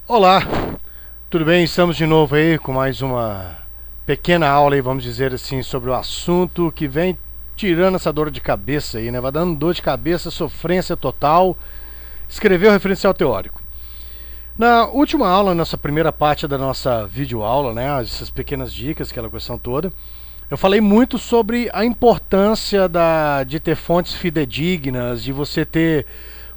Olá, tudo bem? Estamos de novo aí com mais uma pequena aula aí, vamos dizer assim, sobre o assunto que vem tirando essa dor de cabeça aí, né? Vai dando dor de cabeça, sofrência total. Escrever o referencial teórico. Na última aula, nessa primeira parte da nossa videoaula, né, essas pequenas dicas, aquela questão toda, eu falei muito sobre a importância de ter fontes fidedignas, de você ter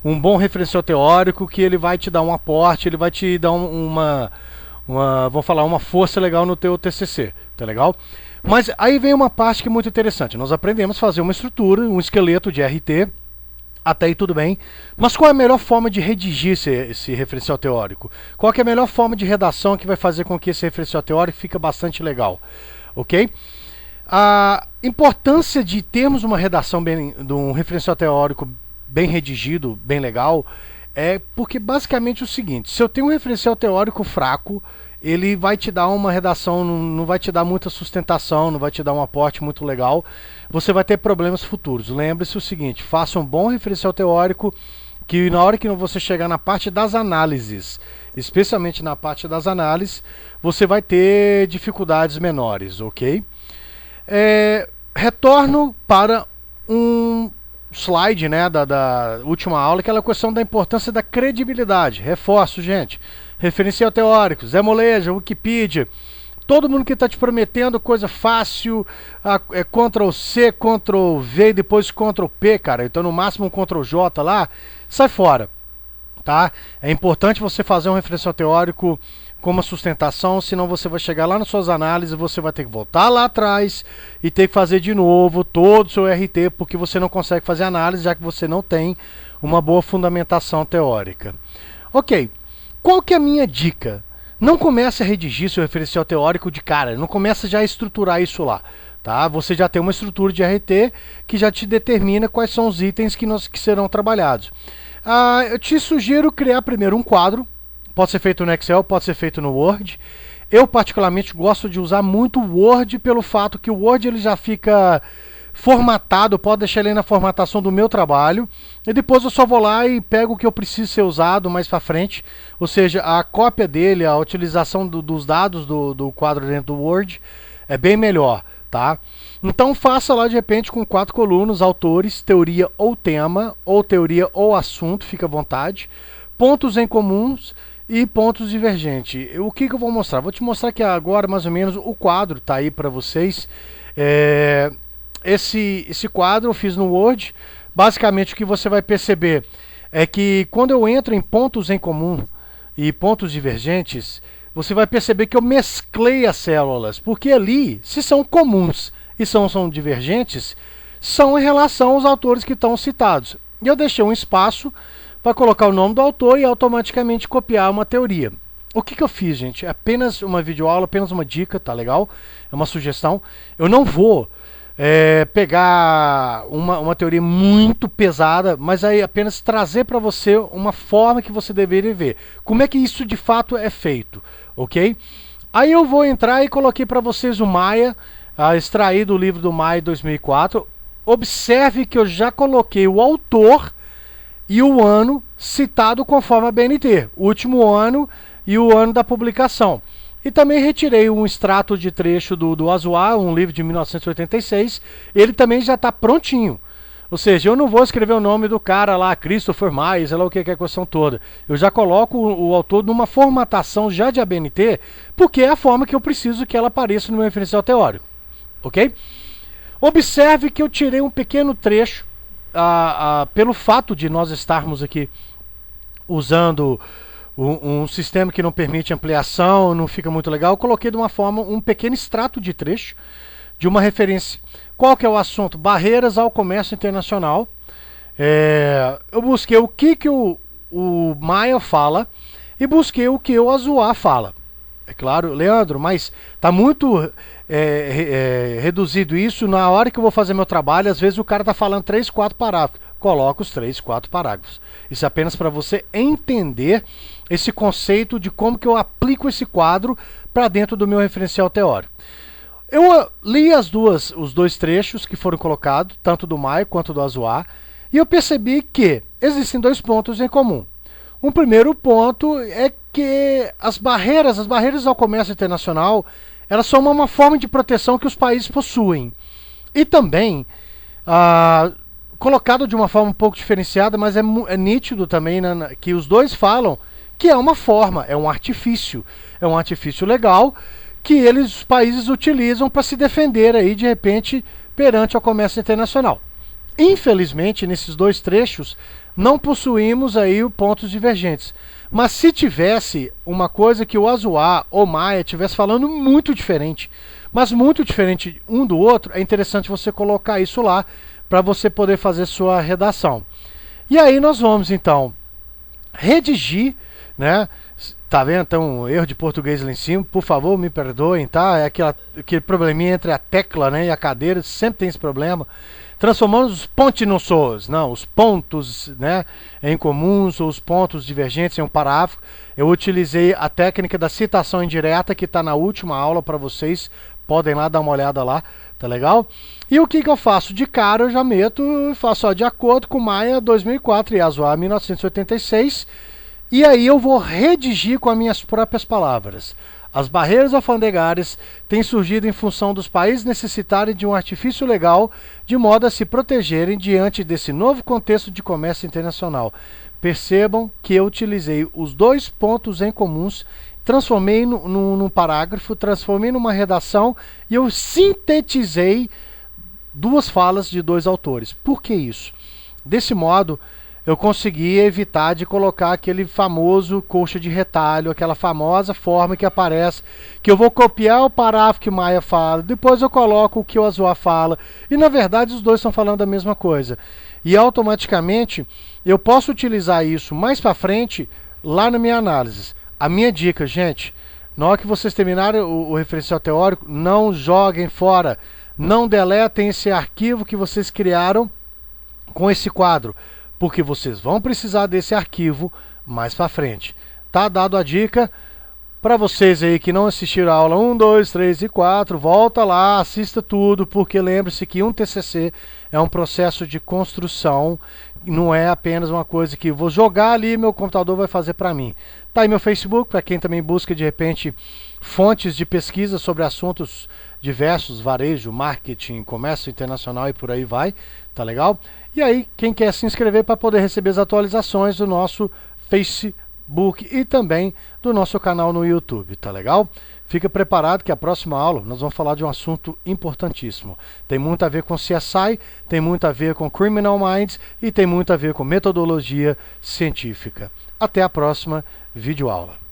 um bom referencial teórico, que ele vai te dar um aporte, ele vai te dar vamos falar, uma força legal no teu TCC, tá legal? Mas aí vem uma parte que é muito interessante. Nós aprendemos a fazer uma estrutura, um esqueleto de RT, até aí tudo bem. Mas qual é a melhor forma de redigir esse referencial teórico? Qual é a melhor forma de redação que vai fazer com que esse referencial teórico fique bastante legal? Ok? A importância de termos uma redação de um referencial teórico bem redigido, bem legal, é porque basicamente é o seguinte: se eu tenho um referencial teórico fraco, ele vai te dar uma redação, não vai te dar muita sustentação, não vai te dar um aporte muito legal, você vai ter problemas futuros. Lembre-se o seguinte: faça um bom referencial teórico, que na hora que você chegar na parte das análises, especialmente na parte das análises, você vai ter dificuldades menores, ok? Retorno para um slide, né, da última aula, aquela questão da importância da credibilidade. Reforço, gente. Referencial teórico, Zé Moleja, Wikipedia, todo mundo que está te prometendo coisa fácil, é Ctrl C, Ctrl V e depois Ctrl P, cara. Então no máximo um Ctrl J lá, sai fora, tá? É importante você fazer um referencial teórico com uma sustentação, senão você vai chegar lá nas suas análises, você vai ter que voltar lá atrás e ter que fazer de novo todo o seu RT, porque você não consegue fazer análise, já que você não tem uma boa fundamentação teórica. Ok, qual que é a minha dica? Não comece a redigir seu referencial teórico de cara, não comece já a estruturar isso lá. Tá? Você já tem uma estrutura de RT que já te determina quais são os itens que serão trabalhados. Eu te sugiro criar primeiro um quadro. Pode ser feito no Excel, pode ser feito no Word. Eu particularmente gosto de usar muito o Word pelo fato que o Word ele já fica formatado, pode deixar ele na formatação do meu trabalho. E depois eu só vou lá e pego o que eu preciso ser usado mais para frente. Ou seja, a cópia dele, a utilização dos dados do quadro dentro do Word é bem melhor, tá? Então faça lá de repente com 4 colunas: autores, teoria ou tema, ou teoria ou assunto, fica à vontade. Pontos em comuns e pontos divergentes. O que eu vou mostrar? Vou te mostrar que agora mais ou menos o quadro está aí para vocês. Esse quadro eu fiz no Word. Basicamente o que você vai perceber é que quando eu entro em pontos em comum e pontos divergentes, você vai perceber que eu mesclei as células, porque ali, se são comuns e são divergentes, são em relação aos autores que estão citados. E eu deixei um espaço para colocar o nome do autor e automaticamente copiar uma teoria. O que eu fiz, gente? É apenas uma videoaula, apenas uma dica, tá legal? É uma sugestão. Eu não vou pegar uma teoria muito pesada, mas aí apenas trazer para você uma forma que você deveria ver. Como é que isso de fato é feito, ok? Aí eu vou entrar e coloquei para vocês o Maia, extraído do livro do Maia 2004. Observe que eu já coloquei o autor e o ano citado conforme a BNT, o último ano e o ano da publicação. E também retirei um extrato de trecho do Azuá, um livro de 1986, ele também já está prontinho. Ou seja, eu não vou escrever o nome do cara lá, Christopher Maia, sei lá o que é a questão toda. Eu já coloco o autor numa formatação já de ABNT, porque é a forma que eu preciso que ela apareça no meu referencial teórico. Ok? Observe que eu tirei um pequeno trecho, pelo fato de nós estarmos aqui usando um sistema que não permite ampliação, não fica muito legal, eu coloquei de uma forma um pequeno extrato de trecho de uma referência. Qual que é o assunto? Barreiras ao comércio internacional. Eu busquei o que o Maia fala e busquei o que o Azuá fala. É claro, Leandro, mas está muito reduzido isso. Na hora que eu vou fazer meu trabalho, às vezes o cara está falando 3, 4 parágrafos. Coloca os 3, 4 parágrafos. Isso é apenas para você entender esse conceito de como que eu aplico esse quadro para dentro do meu referencial teórico. Eu li os dois trechos que foram colocados, tanto do Maia quanto do Azuá, e eu percebi que existem 2 pontos em comum. Um primeiro ponto é porque as barreiras ao comércio internacional, elas são uma forma de proteção que os países possuem. E também, colocado de uma forma um pouco diferenciada, mas é nítido também, né, que os dois falam que é uma forma, é um artifício legal que os países utilizam para se defender aí, de repente, perante o comércio internacional. Infelizmente, nesses dois trechos, não possuímos aí pontos divergentes. Mas se tivesse uma coisa que o Azuá ou Maia estivesse falando muito diferente, mas muito diferente um do outro, é interessante você colocar isso lá para você poder fazer sua redação. E aí nós vamos, então, redigir, né? Tá vendo? Então, um erro de português lá em cima, por favor, me perdoem, tá? É aquele probleminha entre a tecla, né, e a cadeira, sempre tem esse problema. Transformando os pontinussos, não, os pontos, né, em comuns, ou os pontos divergentes em um parágrafo. Eu utilizei a técnica da citação indireta, que está na última aula para vocês. Podem lá dar uma olhada lá, tá legal? E o que eu faço? De cara eu já meto, faço de acordo com Maia 2004 e Azuá 1986. E aí eu vou redigir com as minhas próprias palavras. As barreiras alfandegárias têm surgido em função dos países necessitarem de um artifício legal de modo a se protegerem diante desse novo contexto de comércio internacional. Percebam que eu utilizei os dois pontos em comuns, transformei num parágrafo, transformei numa redação e eu sintetizei duas falas de dois autores. Por que isso? Desse modo, eu consegui evitar de colocar aquele famoso coxa de retalho, aquela famosa forma que aparece, que eu vou copiar o parágrafo que o Maia fala, depois eu coloco o que o Azuá fala, e na verdade os dois estão falando a mesma coisa. E automaticamente eu posso utilizar isso mais para frente lá na minha análise. A minha dica, gente, na hora que vocês terminarem o referencial teórico, não joguem fora, não deletem esse arquivo que vocês criaram com esse quadro, porque vocês vão precisar desse arquivo mais para frente. Tá dado a dica. Para vocês aí que não assistiram a aula 1, 2, 3 e 4, volta lá, assista tudo, porque lembre-se que um TCC é um processo de construção, não é apenas uma coisa que vou jogar ali e meu computador vai fazer para mim. Tá aí meu Facebook, para quem também busca de repente fontes de pesquisa sobre assuntos diversos, varejo, marketing, comércio internacional e por aí vai, tá legal? E aí, quem quer se inscrever para poder receber as atualizações do nosso Facebook e também do nosso canal no YouTube, tá legal? Fica preparado que a próxima aula nós vamos falar de um assunto importantíssimo. Tem muito a ver com CSI, tem muito a ver com Criminal Minds e tem muito a ver com metodologia científica. Até a próxima videoaula.